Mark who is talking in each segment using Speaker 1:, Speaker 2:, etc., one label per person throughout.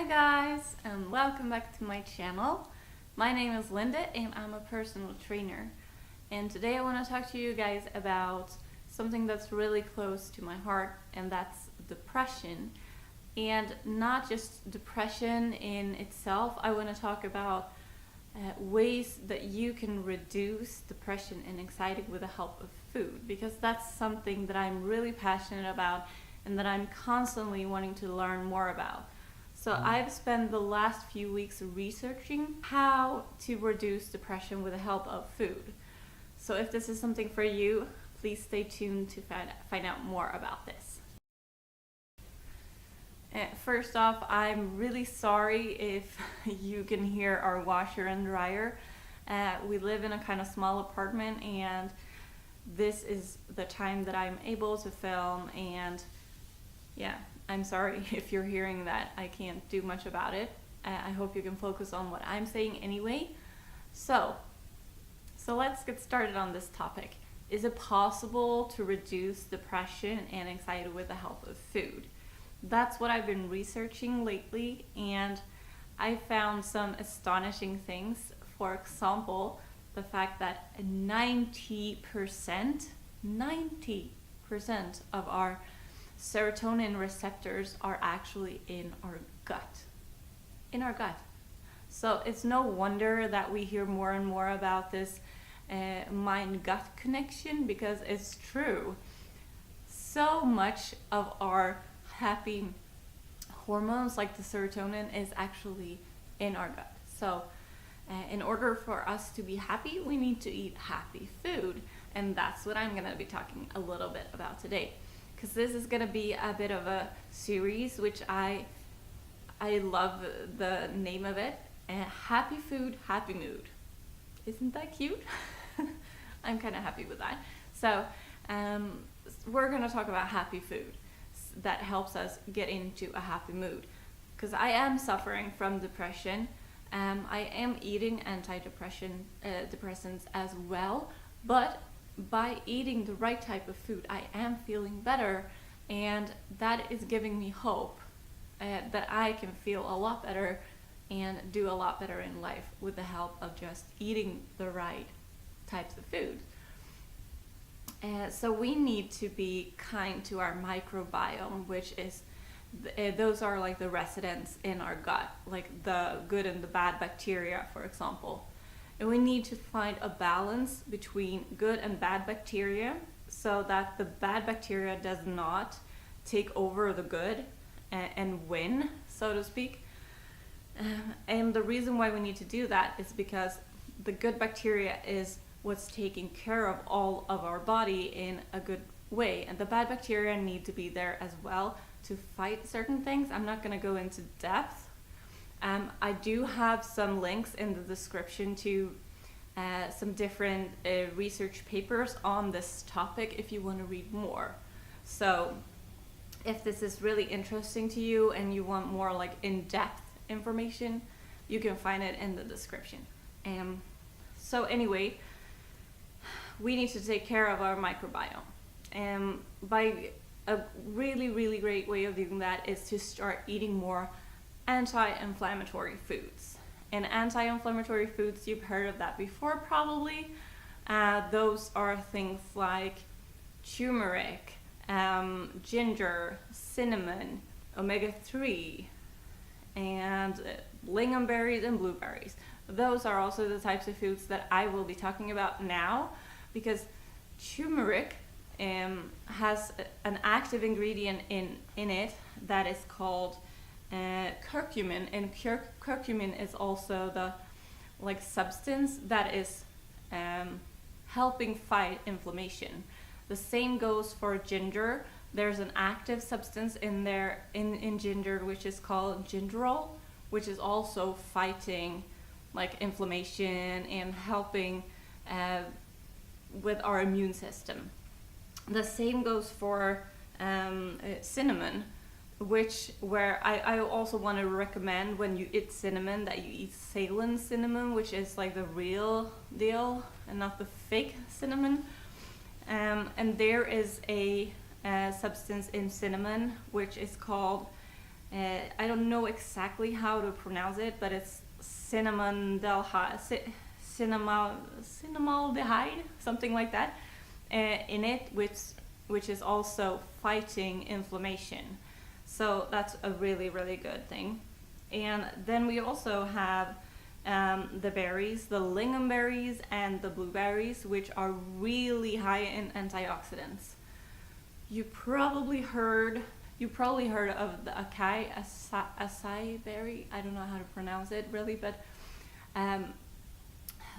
Speaker 1: Hi guys, and welcome back to my channel. My name is Linda and I'm a personal trainer. And today I want to talk to you guys about something that's really close to my heart, and that's depression. And not just depression in itself, I want to talk about ways that you can reduce depression and anxiety with the help of food, because that's something that I'm really passionate about and that I'm constantly wanting to learn more about. So I've spent the last few weeks researching how to reduce depression with the help of food. So if this is something for you, please stay tuned to find out more about this. First off, I'm really sorry if you can hear our washer and dryer. We live in a kind of small apartment, and this is the time that I'm able to film, and yeah, I'm sorry if you're hearing that. I can't do much about it. I hope you can focus on what I'm saying anyway. So let's get started on this topic. Is it possible to reduce depression and anxiety with the help of food? That's what I've been researching lately, and I found some astonishing things. For example, the fact that 90% of our serotonin receptors are actually in our gut. So it's no wonder that we hear more and more about this mind-gut connection, because it's true. So much of our happy hormones, like the serotonin, is actually in our gut. So in order for us to be happy, we need to eat happy food, and that's what I'm going to be talking a little bit about today, because this is going to be a bit of a series, which I love the name of it. Happy food, happy mood. Isn't that cute? I'm kind of happy with that. So we're going to talk about happy food that helps us get into a happy mood, because I am suffering from depression. I am eating antidepressants as well, but by eating the right type of food, I am feeling better, and that is giving me hope that I can feel a lot better and do a lot better in life with the help of just eating the right types of food. So we need to be kind to our microbiome, which is those are like the residents in our gut, like the good and the bad bacteria, for example. And we need to find a balance between good and bad bacteria, so that the bad bacteria does not take over the good and win, so to speak. And the reason why we need to do that is because the good bacteria is what's taking care of all of our body in a good way, and the bad bacteria need to be there as well to fight certain things. I'm not going to go into depth. I do have some links in the description to some different research papers on this topic if you want to read more. So if this is really interesting to you and you want more like in-depth information, you can find it in the description. So anyway, we need to take care of our microbiome. And by a really great way of doing that is to start eating more anti-inflammatory foods. And anti-inflammatory foods, you've heard of that before probably. Those are things like turmeric, ginger, cinnamon, omega-3, and lingonberries and blueberries. Those are also the types of foods that I will be talking about now, because turmeric has an active ingredient in it that is called curcumin, and curcumin is also the substance that is helping fight inflammation. The same goes for ginger. There's an active substance in there in ginger which is called gingerol, which is also fighting inflammation and helping with our immune system. The same goes for cinnamon, where I also want to recommend, when you eat cinnamon, that you eat Ceylon cinnamon, which is like the real deal and not the fake cinnamon. And there is a substance in cinnamon which is called I don't know exactly how to pronounce it, but it's cinnamaldehyde, something like that, in it, which is also fighting inflammation. So that's a really, really good thing. And then we also have the berries, the lingonberries and the blueberries, which are really high in antioxidants. You probably heard of the acai berry. I don't know how to pronounce it really, but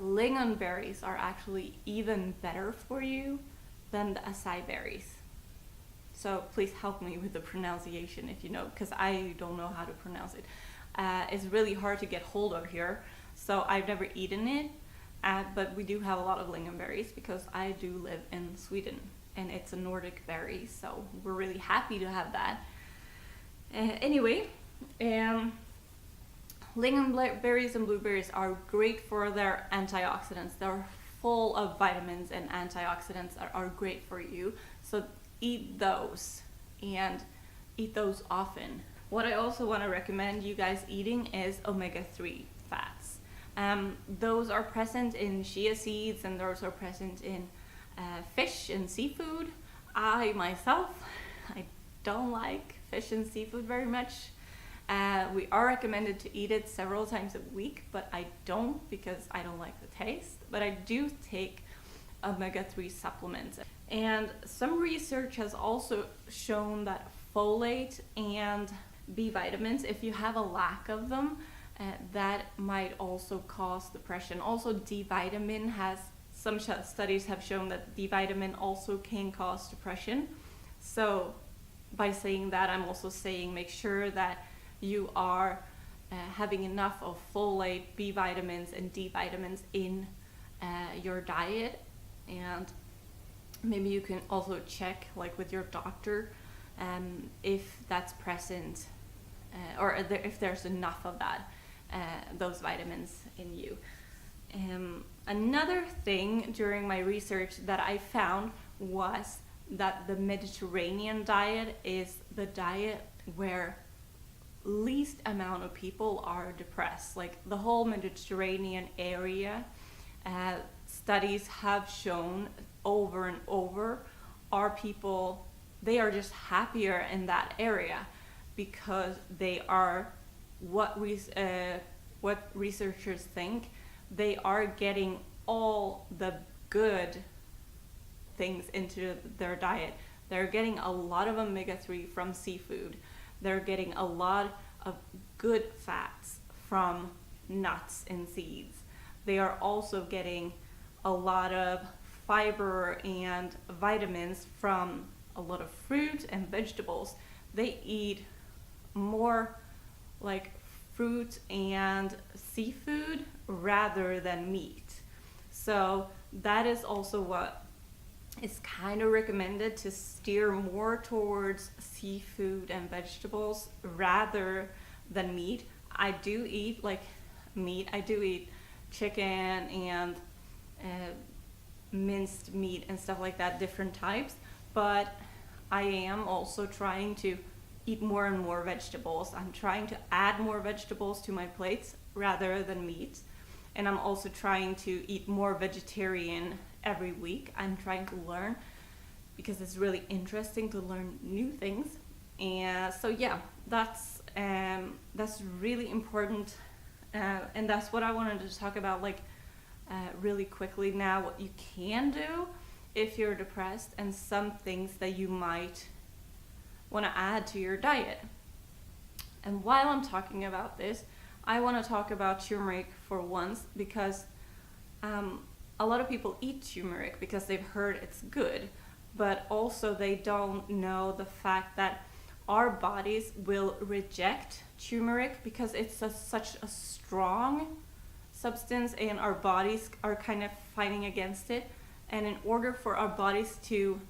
Speaker 1: lingonberries are actually even better for you than the acai berries. So please help me with the pronunciation if you know, because I don't know how to pronounce it. It's really hard to get hold of here, so I've never eaten it, but we do have a lot of lingonberries because I do live in Sweden, and it's a Nordic berry, so we're really happy to have that. Anyway, lingonberries and blueberries are great for their antioxidants. They're full of vitamins and antioxidants that are great for you, so eat those, and eat those often. What I also want to recommend you guys eating is omega-3 fats. Those are present in chia seeds, and those are present in fish and seafood. I myself, I don't like fish and seafood very much. We are recommended to eat it several times a week, but I don't because I don't like the taste. But I do take omega-3 supplements. And some research has also shown that folate and B vitamins, if you have a lack of them, that might also cause depression. Also, D vitamin some studies have shown that D vitamin also can cause depression. So by saying that, I'm also saying make sure that you are having enough of folate, B vitamins, and D vitamins in your diet. And maybe you can also check with your doctor if that's present, or if there's enough of that, those vitamins in you. Another thing during my research that I found was that the Mediterranean diet is the diet where least amount of people are depressed. The whole Mediterranean area, studies have shown over and over, they are just happier in that area because they are what researchers think they are getting all the good things into their diet. They're getting a lot of omega-3 from seafood. They're getting a lot of good fats from nuts and seeds. They are also getting a lot of fiber and vitamins from a lot of fruit and vegetables. They eat more fruit and seafood rather than meat. So that is also what is kind of recommended, to steer more towards seafood and vegetables rather than meat. I do eat meat. I do eat chicken and minced meat and stuff like that, different types, but I am also trying to eat more and more vegetables. I'm trying to add more vegetables to my plates rather than meat, and I'm also trying to eat more vegetarian every week. I'm trying to learn because it's really interesting to learn new things, and so yeah, that's really important, and that's what I wanted to talk about really quickly now, what you can do if you're depressed and some things that you might want to add to your diet. And while I'm talking about this, I want to talk about turmeric for once, because a lot of people eat turmeric because they've heard it's good, but also they don't know the fact that our bodies will reject turmeric because it's such a strong substance, and our bodies are kind of fighting against it. And in order for our bodies to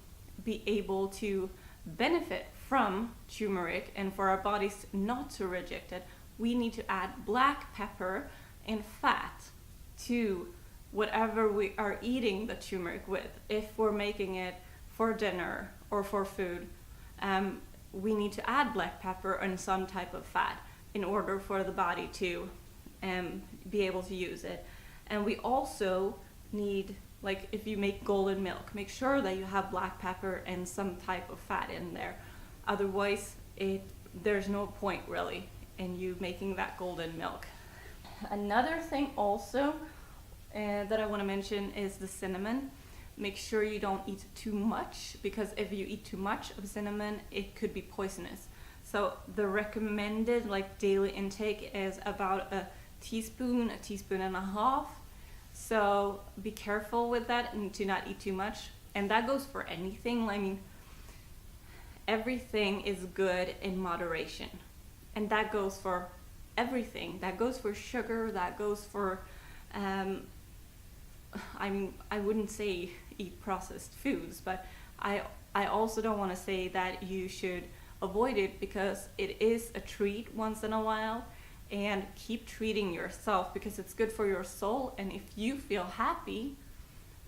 Speaker 1: be able to benefit from turmeric and for our bodies not to reject it, we need to add black pepper and fat to whatever we are eating the turmeric with. If we're making it for dinner or for food, we need to add black pepper and some type of fat in order for the body to be able to use it. And we also need, like if you make golden milk, make sure that you have black pepper and some type of fat in there. Otherwise, there's no point really in you making that golden milk. Another thing also that I want to mention is the cinnamon. Make sure you don't eat too much, because if you eat too much of cinnamon, it could be poisonous. So the recommended like daily intake is about a teaspoon and a half. So be careful with that and to not eat too much. And that goes for anything. I mean, everything is good in moderation. And that goes for everything. That goes for sugar, that goes for, I mean, I wouldn't say eat processed foods, but I also don't want to say that you should avoid it, because it is a treat once in a while. And keep treating yourself, because it's good for your soul. And if you feel happy,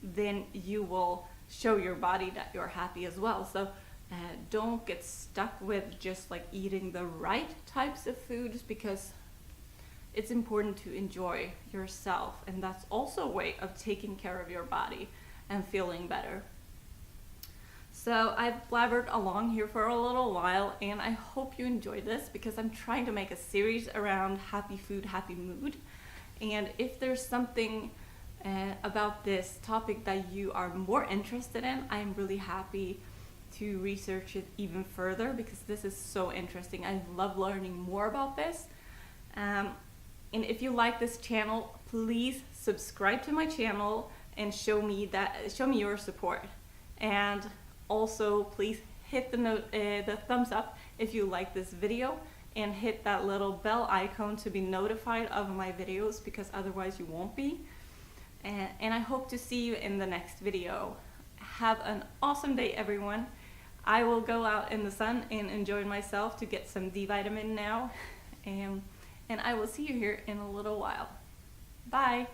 Speaker 1: then you will show your body that you're happy as well. So don't get stuck with just like eating the right types of foods, because it's important to enjoy yourself, and that's also a way of taking care of your body and feeling better. So I've blabbered along here for a little while, and I hope you enjoyed this, because I'm trying to make a series around happy food, happy mood. And if there's something about this topic that you are more interested in, I'm really happy to research it even further, because this is so interesting. I love learning more about this. And if you like this channel, please subscribe to my channel and show me your support. And also, please hit the thumbs up if you like this video, and hit that little bell icon to be notified of my videos, because otherwise you won't be. And I hope to see you in the next video. Have an awesome day, everyone. I will go out in the sun and enjoy myself to get some D vitamin now. And I will see you here in a little while. Bye.